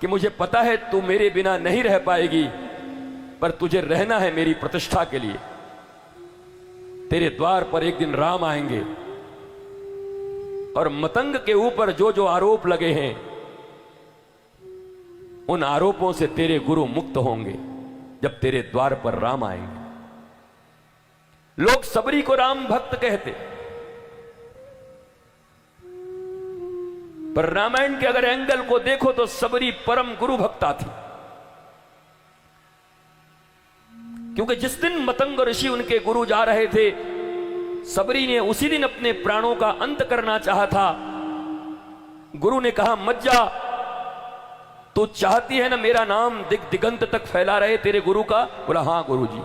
कि मुझे पता है तू मेरे बिना नहीं रह पाएगी, पर तुझे रहना है मेरी प्रतिष्ठा के लिए। तेरे द्वार पर एक दिन राम आएंगे और मतंग के ऊपर जो जो आरोप लगे हैं उन आरोपों से तेरे गुरु मुक्त होंगे जब तेरे द्वार पर राम आएंगे। लोग सबरी को राम भक्त कहते, पर रामायण के अगर एंगल को देखो तो सबरी परम गुरु भक्ता थी, क्योंकि जिस दिन मतंग ऋषि उनके गुरु जा रहे थे, सबरी ने उसी दिन अपने प्राणों का अंत करना चाहा था। गुरु ने कहा मत जा, तू चाहती है ना मेरा नाम दिग दिगंत तक फैला रहे तेरे गुरु का? बोला हां गुरु जी।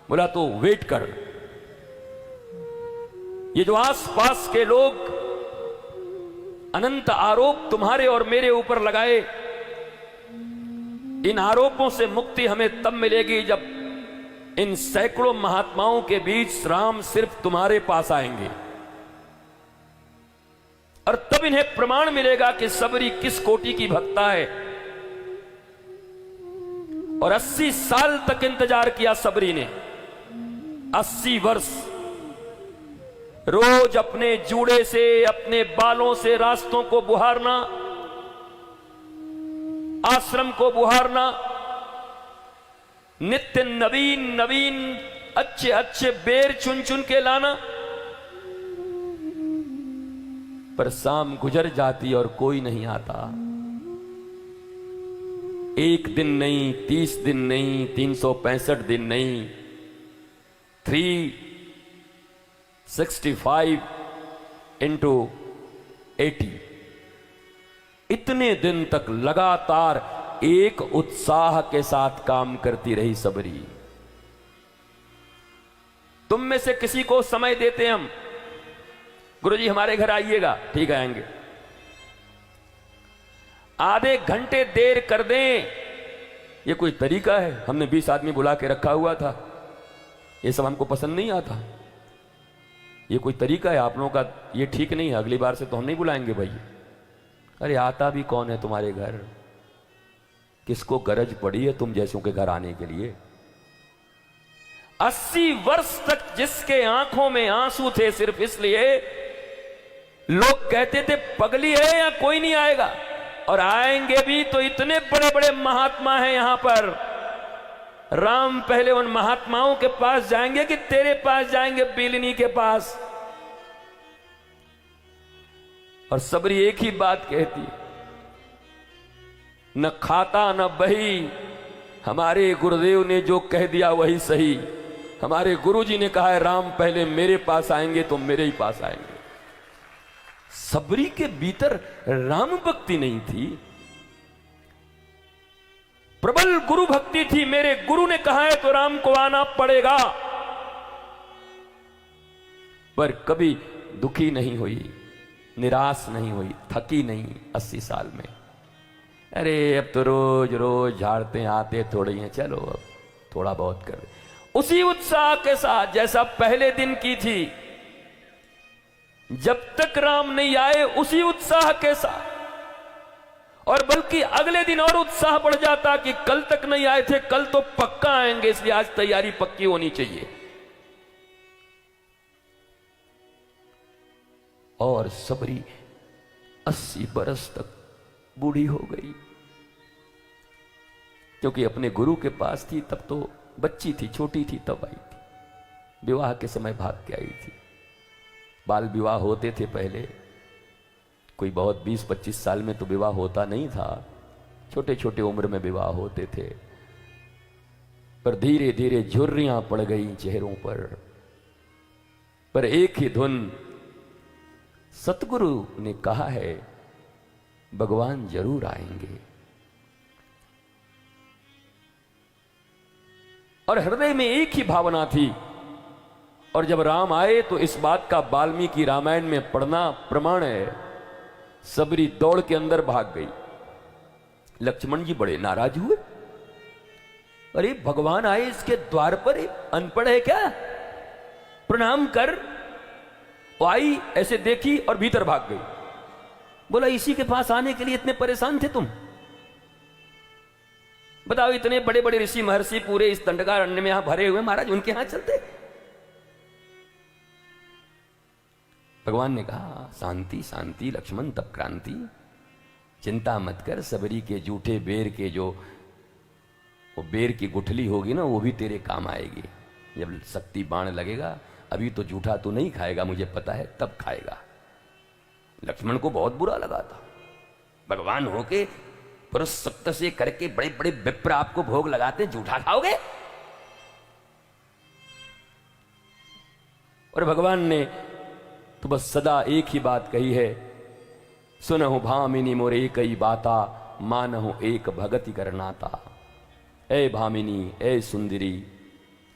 बोला तो वेट कर, ये जो आस पास के लोग अनंत आरोप तुम्हारे और मेरे ऊपर लगाए, इन आरोपों से मुक्ति हमें तब मिलेगी जब इन सैकड़ों महात्माओं के बीच राम सिर्फ तुम्हारे पास आएंगे, और तब इन्हें प्रमाण मिलेगा कि सबरी किस कोटि की भक्ता है। और 80 साल तक इंतजार किया सबरी ने, 80 वर्ष रोज अपने जूड़े से, अपने बालों से रास्तों को बुहारना, आश्रम को बुहारना, नित्य नवीन नवीन अच्छे अच्छे बेर चुन चुन के लाना। पर शाम गुजर जाती और कोई नहीं आता। एक दिन नहीं, 30 दिन नहीं, 365 दिन नहीं, 365 into 80, इतने दिन तक लगातार एक उत्साह के साथ काम करती रही सबरी। तुम में से किसी को समय देते हम, गुरुजी हमारे घर आइएगा, ठीक है आएंगे। आधे घंटे देर कर दें, ये कोई तरीका है? हमने 20 आदमी बुला के रखा हुआ था, ये सब हमको पसंद नहीं आता। ये कोई तरीका है आप लोगों का? ये ठीक नहीं है, अगली बार से तो हम नहीं बुलाएंगे भाई। अरे आता भी कौन है तुम्हारे घर? किसको गरज पड़ी है तुम जैसों के घर आने के लिए? 80 वर्ष तक जिसके आंखों में आंसू थे सिर्फ इसलिए लोग कहते थे पगली है या कोई नहीं आएगा, और आएंगे भी तो इतने बड़े बड़े महात्मा हैं यहां पर। राम पहले उन महात्माओं के पास जाएंगे कि तेरे पास जाएंगे, बिलनी के पास? और सबरी एक ही बात कहती, न खाता न बही, हमारे गुरुदेव ने जो कह दिया वही सही। हमारे गुरुजी ने कहा है राम पहले मेरे पास आएंगे तो मेरे ही पास आएंगे। सबरी के भीतर राम भक्ति नहीं थी, प्रबल गुरु भक्ति थी। मेरे गुरु ने कहा है तो राम को आना पड़ेगा। पर कभी दुखी नहीं हुई, निराश नहीं हुई, थकी नहीं 80 साल में। अरे अब तो रोज रोज झाड़ते आते थोड़े हैं, चलो अब थोड़ा बहुत कर दे। उसी उत्साह के साथ जैसा पहले दिन की थी, जब तक राम नहीं आए उसी उत्साह के साथ, और बल्कि अगले दिन और उत्साह बढ़ जाता कि कल तक नहीं आए थे, कल तो पक्का आएंगे, इसलिए आज तैयारी पक्की होनी चाहिए। और सबरी 80 बरस तक बूढ़ी हो गई, क्योंकि अपने गुरु के पास थी तब तो बच्ची थी, छोटी थी तब आई थी, विवाह के समय भाग के आई थी। बाल विवाह होते थे पहले, कोई बहुत 20-25 साल में तो विवाह होता नहीं था, छोटे छोटे उम्र में विवाह होते थे। पर धीरे धीरे झुर्रियां पड़ गई चेहरों पर एक ही धुन, सतगुरु ने कहा है भगवान जरूर आएंगे। और हृदय में एक ही भावना थी, और जब राम आए तो इस बात का वाल्मीकि रामायण में पढ़ना प्रमाण है। सबरी दौड़ के अंदर भाग गई। लक्ष्मण जी बड़े नाराज हुए, अरे भगवान आए इसके द्वार पर, अनपढ़ है क्या? प्रणाम कर। वो आई, ऐसे देखी और भीतर भाग गई। बोला इसी के पास आने के लिए इतने परेशान थे तुम? बताओ, इतने बड़े बड़े ऋषि महर्षि पूरे इस दंडकारण्य में यहां भरे हुए, महाराज उनके यहां चलते? भगवान ने कहा, शांति शांति लक्ष्मण, तप क्रांति, चिंता मत कर। सबरी के जूठे बेर के जो वो बेर की गुठली होगी ना, वो भी तेरे काम आएगी। जब शक्ति बाण लगेगा, अभी तो जूठा तो नहीं खाएगा, मुझे पता है, तब खाएगा। लक्ष्मण को बहुत बुरा लगा था। भगवान होके पुरुष सप्त से करके बड़े बड़े विप्र आपको भोग लगाते, जूठा खाओगे? और भगवान ने तो बस सदा एक ही बात कही है, सुनहु भामिनी मोर एक ही बाता, मानहु एक भगति करनाता। ए भामिनी, ए सुंदरी,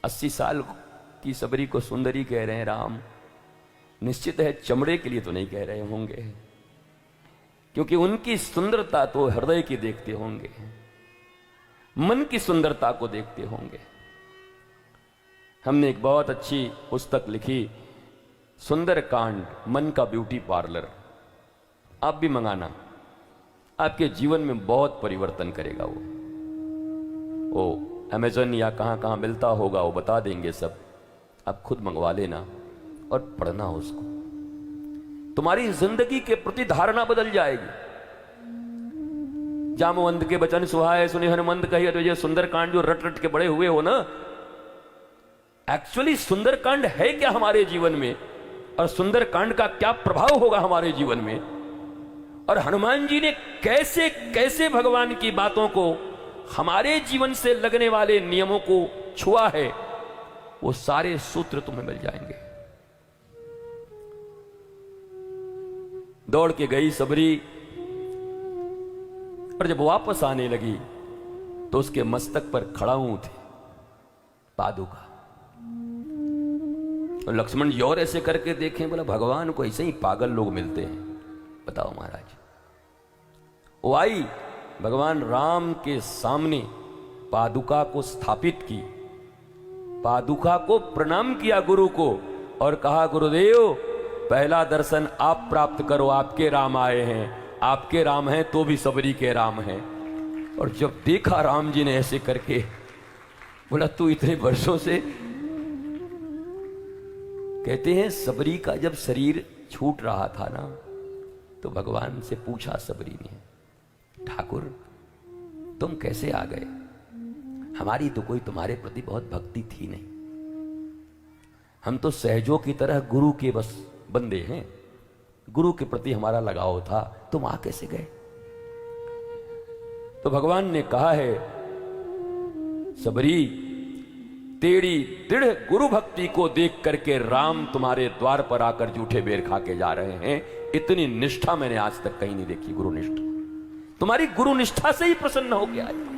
80 साल की सबरी को सुंदरी कह रहे हैं राम। निश्चित है चमड़े के लिए तो नहीं कह रहे होंगे, क्योंकि उनकी सुंदरता तो हृदय की देखते होंगे, मन की सुंदरता को देखते होंगे। हमने एक बहुत अच्छी पुस्तक लिखी, सुंदरकांड, मन का ब्यूटी पार्लर। आप भी मंगाना, आपके जीवन में बहुत परिवर्तन करेगा वो अमेज़न या कहां कहां मिलता होगा, वो बता देंगे सब। आप खुद मंगवा लेना और पढ़ना उसको, तुम्हारी जिंदगी के प्रति धारणा बदल जाएगी। जामवंत के वचन सुहाए सुने हनुमंत कही, तो ये सुंदरकांड जो रट रट के बड़े हुए हो ना, एक्चुअली सुंदरकांड है क्या हमारे जीवन में, और सुंदरकांड का क्या प्रभाव होगा हमारे जीवन में, और हनुमान जी ने कैसे कैसे भगवान की बातों को, हमारे जीवन से लगने वाले नियमों को छुआ है, वो सारे सूत्र तुम्हें मिल जाएंगे। दौड़ के गई सबरी, और जब वापस आने लगी तो उसके मस्तक पर खड़ाऊ थे पादुका। और लक्ष्मण जी और ऐसे करके देखें, बोला भगवान को ऐसे ही पागल लोग मिलते हैं, बताओ महाराज। वो आई, भगवान राम के सामने पादुका को स्थापित की, पादुका को प्रणाम किया गुरु को, और कहा गुरुदेव पहला दर्शन आप प्राप्त करो, आपके राम आए हैं, आपके राम हैं तो भी सबरी के राम हैं। और जब देखा राम जी ने ऐसे करके, बोला तू इतने वर्षों से, कहते हैं सबरी का जब शरीर छूट रहा था ना, तो भगवान से पूछा सबरी ने, ठाकुर तुम कैसे आ गए? हमारी तो कोई तुम्हारे प्रति बहुत भक्ति थी नहीं, हम तो सहजों की तरह गुरु के बस बंदे हैं, गुरु के प्रति हमारा लगाव था, तुम आ कैसे गए? तो भगवान ने कहा है, सबरी तेरी दृढ़ गुरु भक्ति को देख करके राम तुम्हारे द्वार पर आकर जूठे बेर खा के जा रहे हैं। इतनी निष्ठा मैंने आज तक कहीं नहीं देखी, गुरु निष्ठा। तुम्हारी गुरु निष्ठा से ही प्रसन्न हो गया है।